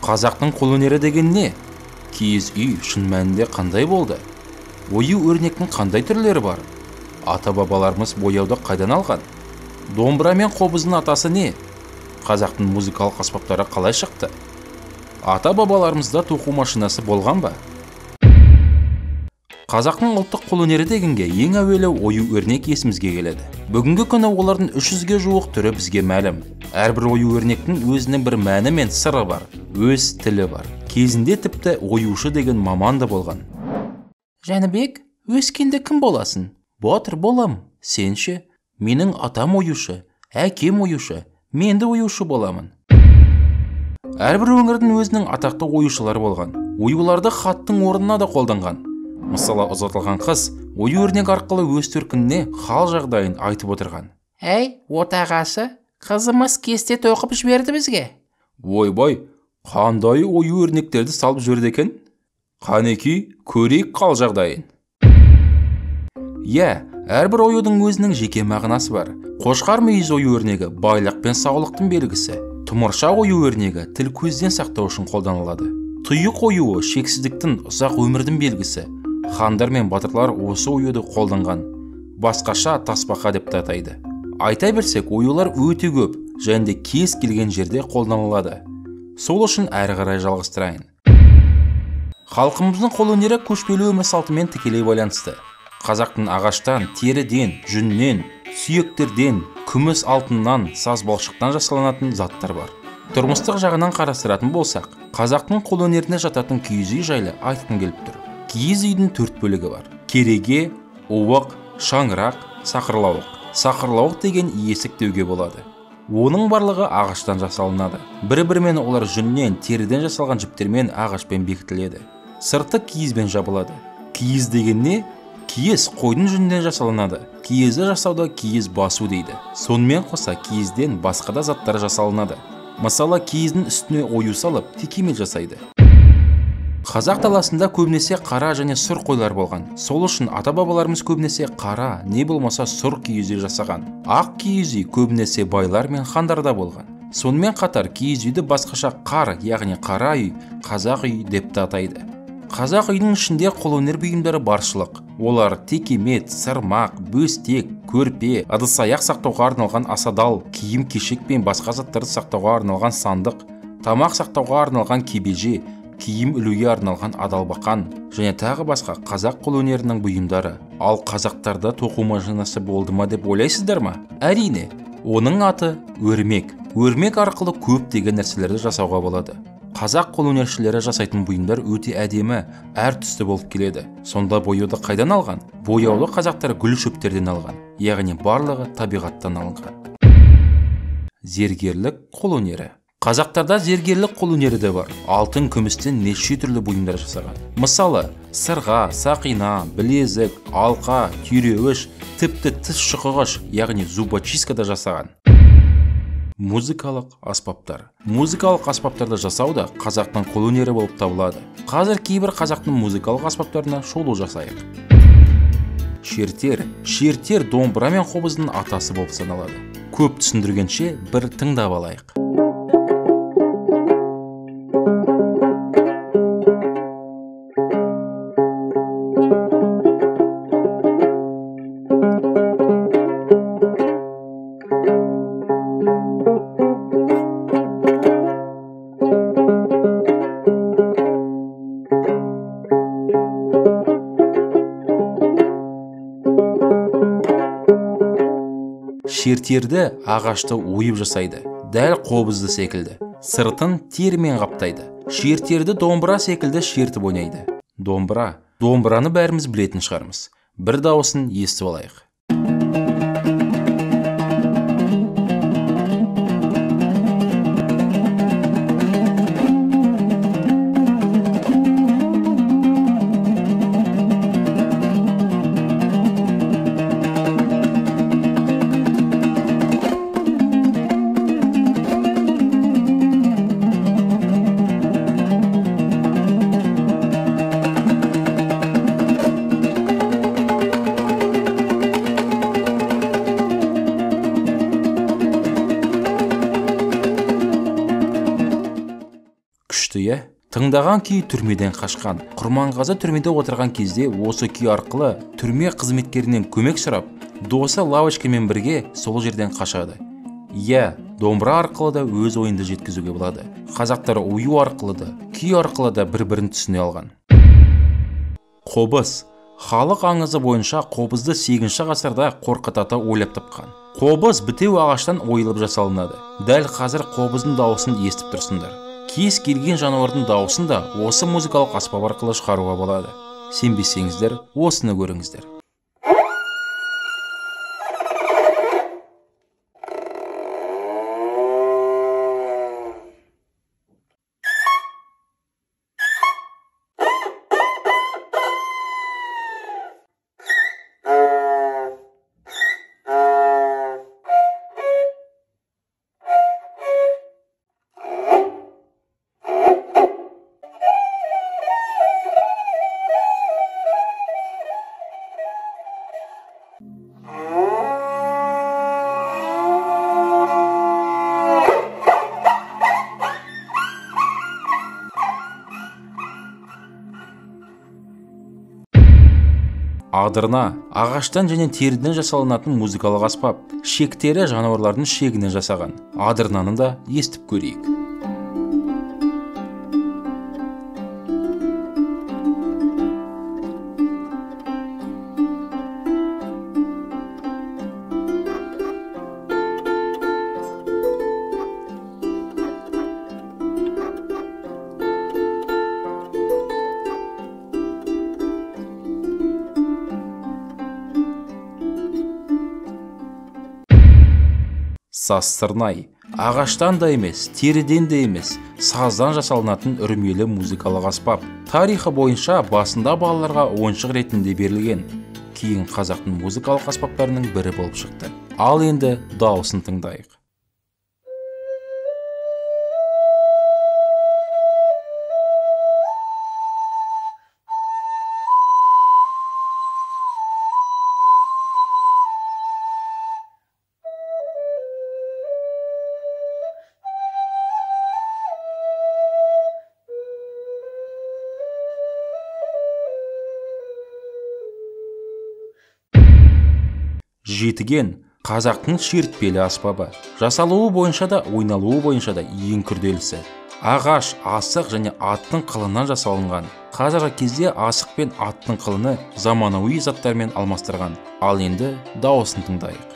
Қазақтың қолөнері деген не? Киіз үй шын мәнінде қандай болды? Ою өрнектің қандай түрлері бар? Ата-бабаларымыз бояуды қайдан алған? Домбыра мен қобыздың атасы не? Қазақтың музыкалық аспаптары қалай шықты? Ата-бабаларымызда тоқу машинасы болған ба? Қазақтың ұлттық қолөнері дегенге ең әуелі ою өрнек есімізге келеді. Бүгінгі күні олардың 300-ге жуық түрі бізге мәлім. Әрбір ою өрнектің өзінің бір мәні мен сыры бар, өз тілі бар. Кезінде тіпті оюшы деген маман да болған. Жәнібек, өскенде кім боласың? Батыр болам. Сен ше? Менің атам оюшы, әкем оюшы, мен де оюшы боламын. Әрбір өңірдің өзінің атақты оюшылары болған. Оюларды хаттың орнына да қолданған. Мысалы, ұзатылған қыз ою өрнек арқылы өз төркініне хал жағдайын айтып отырған. Әй, отағасы, қызымыз кесте тоқып жіберді бізге. Ойбай, қандай ою өрнектерді салып жіберді екен? Қанеки, көрейік хал жағдайын. Иә, әрбір оюдың өзінің жеке мағынасы бар. Қошқар мүйіз ою өрнегі байлық пен саулықтың белгісі. Тұмыршақ ою өрнегі тіл көзден сақтау үшін қолданылады. Тұйық оюы шексіздіктің, ұзақ өмірдің белгісі. Хандар мен батырлар осы оюды қолданған. Басқаша тасбақа деп те атайды. Айта берсек, оюлар өте көп, және де кез келген жерде қолданылады. Сол үшін әрі қарай жалғастырайын. Халқымыздың қолөнері көшпелі өмір салтымен тікелей байланысты. Қазақтың ағаштан, теріден, жүннен, сүйектерден, күміс алтыннан, саз балшықтан жасалынатын заттар бар. Тұрмыстық жағынан қарастыратын болсақ, қазақтың қолөнеріне жататын киіз үй жайлы айтқым келіп тұр. Киіз үйдің 4 бөлігі бар. Кереге, уық, шаңырақ, сақырлауық. Сақырлауық деген есік деуге болады. Оның барлығы ағаштан жасалынады. Бір-бірімен олар жүннен, теріден жасалған жіптермен ағашпен бекітіледі. Сырты киізбен жабылады. Киіз деген не? Киіз қойдың жүнінен жасалынады. Киізді жасауда киіз басу дейді. Сонымен қоса киізден басқа да заттар жасалынады. Мысалы, киіздің үстіне ою салып, текеме жасайды. Қазақ даласында көбінесе қара және сұр қойлар болған. Сол үшін ата-бабаларымыз көбінесе қара, не болмаса сұр киіз үй жасаған. Ақ киіз үй көбінесе байлар мен хандарда болған. Сонымен қатар киіз үйді басқаша қар, яғни қара үй, қазақ үй деп те атайды. Қазақ үйдің ішінде қолөнер бұйымдары баршылық. Олар текемет, сырмақ, бөстек, көрпе, ыдыс-аяқ сақтауға арналған асадал, киім-кешек пен басқа заттарды сақтауға арналған сандық, тамақ сақтауға арналған кебеже, киім ілуге арналған адалбақан және тағы басқа қазақ қолөнерінің бұйымдары. Ал қазақтарда тоқу машинасы болды ма деп ойлайсыздар ма? Әрине, оның аты өрмек. Өрмек арқылы көптеген нәрселерді жасауға болады. Қазақ қолөнершілері жасайтын бұйымдар өте әдемі, әр түсті болып келеді. Сонда бояуды қайдан алған? Бояулы қазақтар гүл шөптерден алған, яғни барлығы табиғаттан алынған. Зергерлік қолөнері. Қазақтарда зергерлік қолөнері де бар. Алтын, күмістен неше түрлі бұйымдар жасаған. Мысалы, сырға, сақина, білезік, алқа, түйреуіш, тіпті тіс шұқығыш, яғни зубочистка да жасаған. Музыкалық аспаптар. Музыкалық аспаптарды жасау да қазақтың қолөнері болып табылады. Қазір кейбір қазақтың музыкалық аспаптарына шолу жасайық. Шертер. Шертер домбыра мен қобыздың атасы болып саналады. Көп түсіндіргенше бір тыңдап алайық. Шертерді ағашты ойып жасайды, дәл қобызды секілді. Сыртын термен қаптайды. Шертерді домбыра секілді шертіп ойнайды. Домбыраны бәріміз білетін шығармыз. Бір дауысын естіп алайық. Күшті, е? Тыңдаған күй түрмеден қашқан. Құрманғазы түрмеде отырған кезде осы күй арқылы түрме қызметкерінен көмек сұрап, досы лавочкамен бірге сол жерден қашады. Домбыра арқылы да өз ойынды жеткізуге болады. Қазақтар ою арқылы да, күй арқылы да бір-бірін түсіне алған. Қобыз. Халық аңызы бойынша қобызды 8 ғасырда Қорқыт ата ойлап тапқан. Қобыз бітеу ағаштан ойылып жасалынады. Дәл қазір қобыздың дауысын естіп тұрсыңдар. Кез келген жануардың дауысын да осы музыкалық аспап арқылы шығаруға болады. Сенбесеңіздер, осыны көріңіздер. Адырна ағаштан және теріден жасалынатын музыкалық аспап. Шектері жануарлардың шегінен жасаған. Адырнаны да естіп көрейік. Сазсырнай. Ағаштан да емес, теріден де емес, саздан жасалынатын үрмелі музыкалық аспап. Тарихы бойынша басында балаларға ойыншық ретінде берілген. Кейін қазақтың музыкалық аспаптарының бірі болып шықты. Ал енді дауысын тыңдайық. Жетіген қазақтың шертпелі аспабы. Жасалуы бойынша да, ойналуы бойынша да ең күрделісі. Ағаш, асық және аттың қылынан жасалынған. Қазіргі кезде асық пен аттың қылыны заманауи заттармен алмастырған. Ал енді дауысын тыңдайық.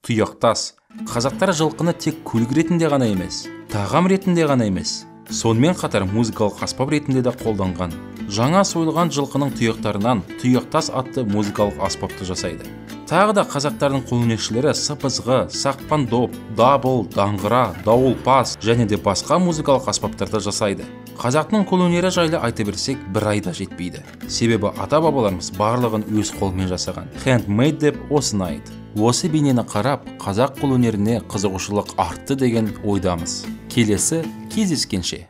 Тұяқтас. Қазақтар жылқыны тек көлік ретінде ғана емес, тағам ретінде ғана емес, сонымен қатар музыкалық аспап ретінде де қолданған. Жаңа сойылған жылқының тұяқтарынан тұяқтас атты музыкалық аспапты жасайды. Тағы да қазақтардың қолөнершілері сыпызғы, сақпан доп, дабыл, даңғыра, дауылпаз және де басқа музыкалық аспаптарды жасайды. Қазақтың қолөнері жайлы айта берсек, бір айда жетпейді. Себебі ата-бабаларымыз барлығын өз қолымен жасаған. Handmade деп осыны айт. Осы бейнені қарап, қазақ қолөнеріне қызығушылық артты деген ойдамыз. Келесі кездескенше.